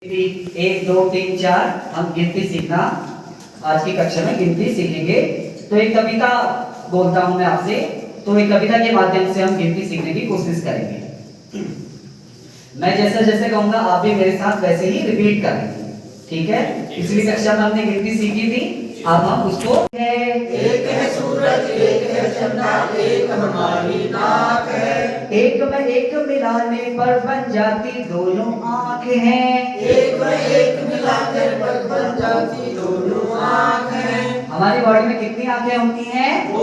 एक दो तीन चार हम गिनती सीखना आज की कक्षा में गिनती सीखेंगे। तो एक कविता बोलता हूं मैं आपसे, तो एक कविता के माध्यम से हम गिनती सीखने की कोशिश करेंगे। मैं जैसा जैसे कहूंगा आप भी मेरे साथ वैसे ही रिपीट करेंगे, ठीक है। पिछली कक्षा में हमने गिनती सीखी थी, अब हम उसको एक है सूरज, एक है चंदा, एक हमारी नाक है। एक में एक मिलाने पर बन जाती दोनों आँख हैं। एक में एक मिलाने पर बन जाती दोनों आँख हैं। हमारी बॉडी में कितनी आंखें होती हैं?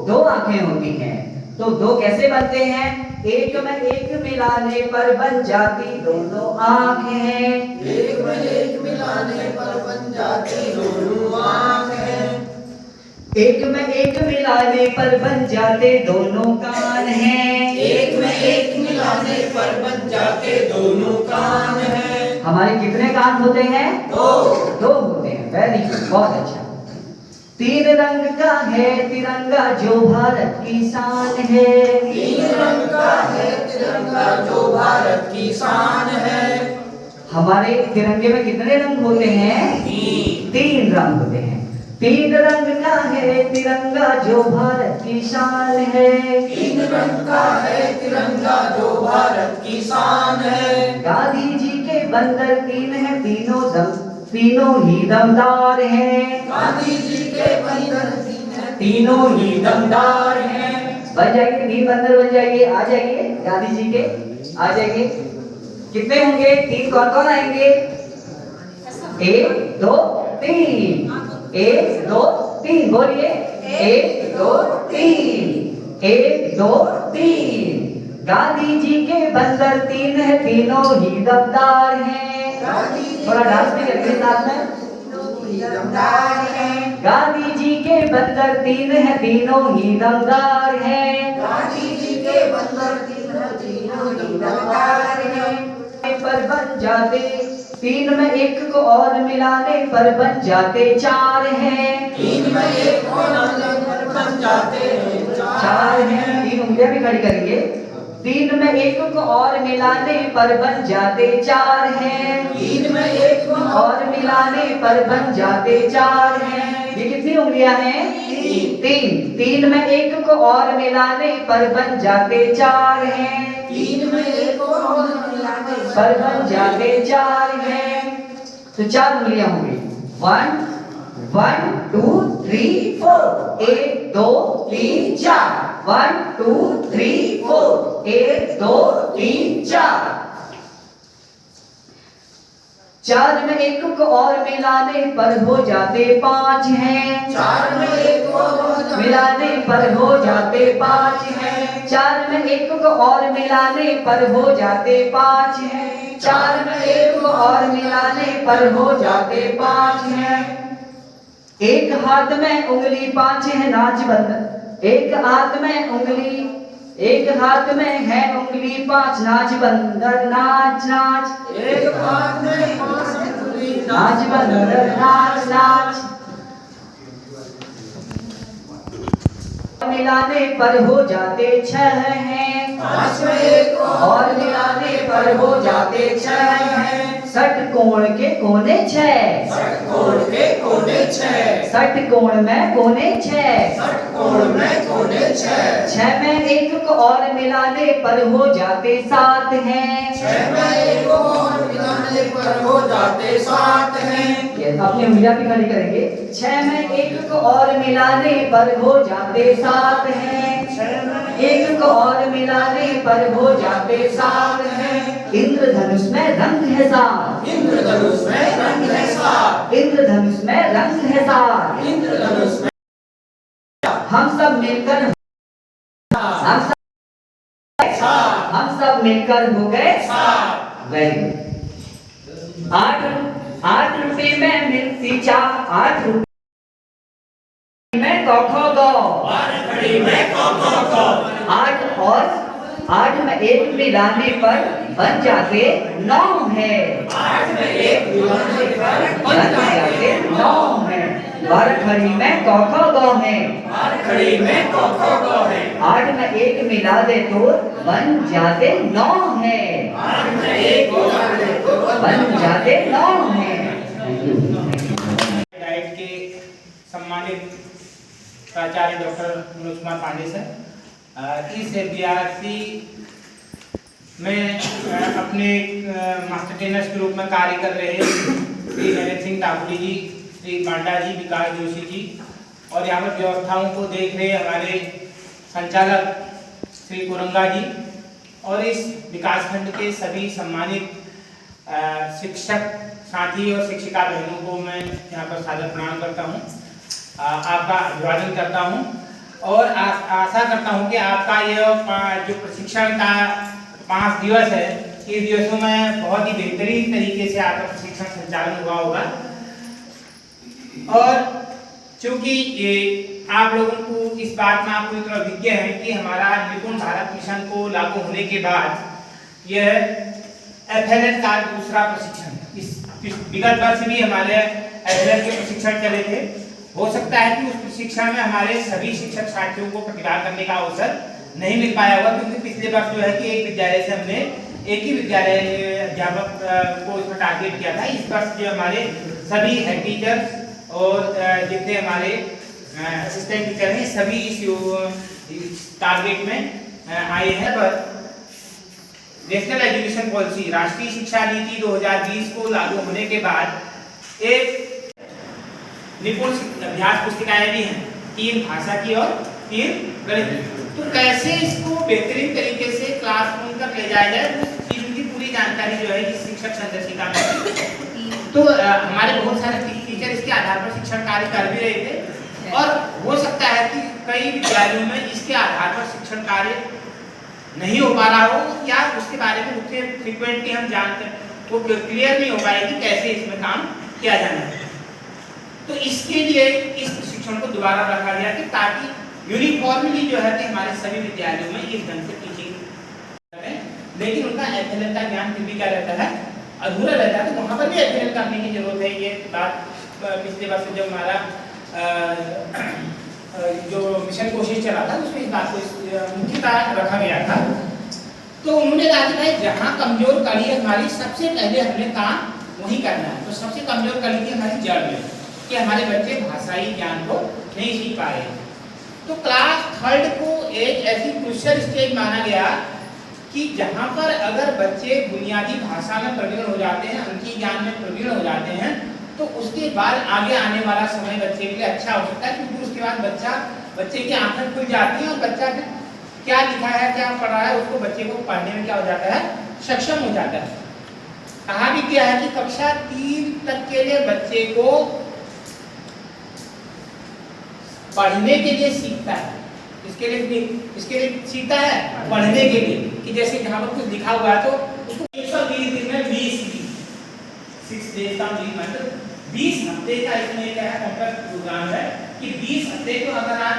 दो आंखें होती हैं। तो दो कैसे बनते हैं? एक में एक मिलाने पर बन जाती दोनों आंखें। एक में एक मिलाने पर बन जाती दोनों आँख हैं। एक में एक मिलाने पर बन जाते दोनों कान हैं। एक में एक मिलाने पर बन जाते दोनों कान हैं। हमारे कितने कान होते हैं? दो होते हैं। वेरी गुड, बहुत अच्छा। तीन रंग का है तिरंगा जो भारत की शान है। तीन रंग का है तिरंगा जो भारत की शान है। हमारे तिरंगे में कितने रंग होते हैं? तीन रंग होते हैं। तीन रंग का है तिरंगा जो भारत की शान है। तीन रंग का है तिरंगा जो भारत की शान है। गांधी जी के बंदर तीन है, तीनों ही दमदार हैं। गांधी जी के बंदर तीनों ही दमदार हैं। बन जाइए, तीन बंदर बन जाइए, आ जाइए गांधी जी के, आ जाइए। कितने होंगे? तीन कौन कौन आएंगे? एक दो तीन, एक दो तीन, बोलिए। एक दो तीन, एक दो तीन। गांधी जी के बंदर तीन है, तीनों ही दमदार हैं। थोड़ा डांस भी करिए साथ में। दमदार है। गांधी जी के बंदर तीन है, तीनों ही दमदार हैं। गांधी जी के बंदर तीनों ही दमदार है। पर बन जाते तीन में एक को और मिलाने पर बन जाते चार हैं। तीन में एक को मिलाने पर बन जाते हैं चार हैं। तीन उंगलियां भी खड़ी करेंगे। तीन में एक को और मिलाने पर बन जाते चार हैं। तीन में एक को और मिलाने पर बन जाते चार हैं। ये कितनी उंगलियां हैं? तीन। तीन में एक को और मिलाने पर बन जाते चार हैं। तीन में एक को और मिलाने पर बन जाते चार हैं। तो चार उंगलियां होंगी। One one two three four, एक दो तीन चार। वन टू थ्री फोर, एक दो तीन चार। चार में एक को और मिलाने पर हो जाते पांच हैं। चार में एक को मिलाने पर हो जाते पांच हैं। चार में एक को और मिलाने पर हो जाते पांच हैं। चार में एक को और मिलाने पर हो जाते पांच हैं। एक हाथ में उंगली पांच है नाच बंदर। एक हाथ में उंगली, एक हाथ में है उंगली पांच, नाच बंदर नाच नाच। एक हाथ में पांच उंगली नाच बंदर नाच नाच। मिलाने पर हो जाते छह हैं। पांच में एक और मिलाने पर हो जाते छह हैं। षटकोण के कोने छह। षटकोण के कोने छह। षटकोण में कोने छह। षटकोण में कोने छह। छह में एक को और मिलाने पर हो जाते सात हैं। छह में एक को और मिलाने पर हो जाते सात हैं। अपनी उंगलियां भी खड़ी करेंगे। छह में एक को और मिलाने पर हो जाते सात हैं। एक को और मिलाने पर हो जाते सात हैं। इंद्रधनुष में रंग है सात। इंद्रधनुष में रंग है सात। इंद्रधनुष में रंग है सात। इंद्रधनुष में हम सब मिलकर हम सब मिलकर हो गए सात। Very good. आठ रुपए में मिलती चार। 8 रुपए में क ख ग। खड़ी में क ख ग। आठ और आठ में एक मिलाने पर बन जाते 9 है। आठ में एक मिलाने पर बन जाते 9 है। बारखड़ी में क ख ग है, बारखड़ी में क ख ग है, 8 में 1 मिला दे तो बन जाते 9 है, 8 में 1 मिला दे तो बन जाते 9 है। डाइट के सम्मानित प्राचार्य डॉक्टर मनोज कुमार पांडे सर, इस बीआरसी में अपने मास्टर ट्रेनर्स के रूप में कार्य कर रहे हैं श्री नरेंद्र सिंह ठाकुर जी, श्री बांडा जी, विकास जोशी जी, और यहाँ पर व्यवस्थाओं को देख रहे हमारे संचालक श्री कुरंगा जी, और इस विकासखंड के सभी सम्मानित शिक्षक साथी और शिक्षिका बहनों को मैं यहाँ पर सादर प्रणाम करता हूँ, आपका अभिवादन करता हूँ और आशा करता हूँ कि आपका यह जो प्रशिक्षण का 5 दिवस है, इस दिवसों में बहुत ही बेहतरीन तरीके से आपका प्रशिक्षण संचालन हुआ होगा। और चूंकि ये आप लोगों को इस बात में आप पूरी तरह विज्ञ है कि हमारा निपुण भारत मिशन को लागू होने के बाद यह FLN का दूसरा प्रशिक्षण, इस विगत वर्ष भी हमारे FLN के प्रशिक्षण चले थे। हो सकता है कि उस प्रशिक्षण में हमारे सभी शिक्षक साथियों को प्रतिभाग करने का अवसर नहीं मिल पाया होगा, क्योंकि पिछले वर्ष जो है कि एक विद्यालय से हमने एक ही विद्यालय अध्यापक को इसमें टारगेट किया था। इस वर्ष जो हमारे सभी हेड टीचर्स और जितने हमारे असिस्टेंट टीचर हैं सभी इस टारगेट में आए हैं। पर नेशनल एजुकेशन पॉलिसी, राष्ट्रीय शिक्षा नीति 2020 को लागू होने के बाद एक निपुण अभ्यास पुस्तिकाएं भी हैं, 3 भाषा की और 3 गणित की। तो कैसे इसको बेहतरीन तरीके से क्लासरूम तक ले जाया जाए, उस चीज की पूरी जानकारी जो है इस शिक्षक संदर्शिका में। तो हमारे बहुत सारे टीचर इसके आधार पर शिक्षण कार्य कर भी रहे थे, और हो सकता है कि कई विद्यालयों में इसके आधार पर शिक्षण कार्य नहीं हो पा रहा हो, या उसके बारे में उतने फ्रीक्वेंटली हम जानते वो क्लियर नहीं हो पाएगी कैसे इसमें काम किया जाना है। तो इसके लिए इस प्रशिक्षण को दोबारा रखा गया कि ताकि यूनिफॉर्मली जो है कि हमारे सभी विद्यालयों में इस ढंग से टीचिंग करें, लेकिन उनका FLN का ज्ञान फिर भी क्या रहता है, अधूरा रहता है। तो वहाँ पर भी FLN करने की जरूरत है। ये बात पिछले वर्ष जब हमारा जो मिशन कोशिश चला था उसमें इस बात को मुख्यतः रखा गया था। तो उन्होंने कहा कि भाई जहाँ कमजोर कड़ी है हमारी, सबसे पहले हमें काम वही करना है। तो सबसे कमजोर कड़ी थी हमारी जड़ में कि हमारे बच्चे भाषाई ज्ञान को नहीं सीख पा रहे। तो क्लास 3rd को एक ऐसी क्रूशियल स्टेज माना गया कि जहां पर अगर बच्चे बुनियादी भाषा में प्रवीण हो जाते हैं, अंकीय ज्ञान में प्रवीण हो जाते हैं, तो उसके बाद आगे आने वाला समय बच्चे के लिए अच्छा हो सकता है, क्योंकि उसके बाद बच्चे की आंखें खुल जाती हैं और बच्चा क्या लिखा है, क्या पढ़ रहा है, उसको बच्चे को पढ़ने में क्या हो जाता है, सक्षम हो जाता है। कहा भी क्या है कि कक्षा 3 तक के लिए बच्चे को पढ़ने के लिए सीखता है, इसके लिए सीखता है पढ़ने के लिए, कि जैसे जहाँ पर कुछ लिखा हुआ है तो उसको 120 दिन में 6 डेज का 20 हफ्ते का इसमें क्या है कॉम्पैक्ट प्रोग्राम है कि 20 हफ्ते को अगर आप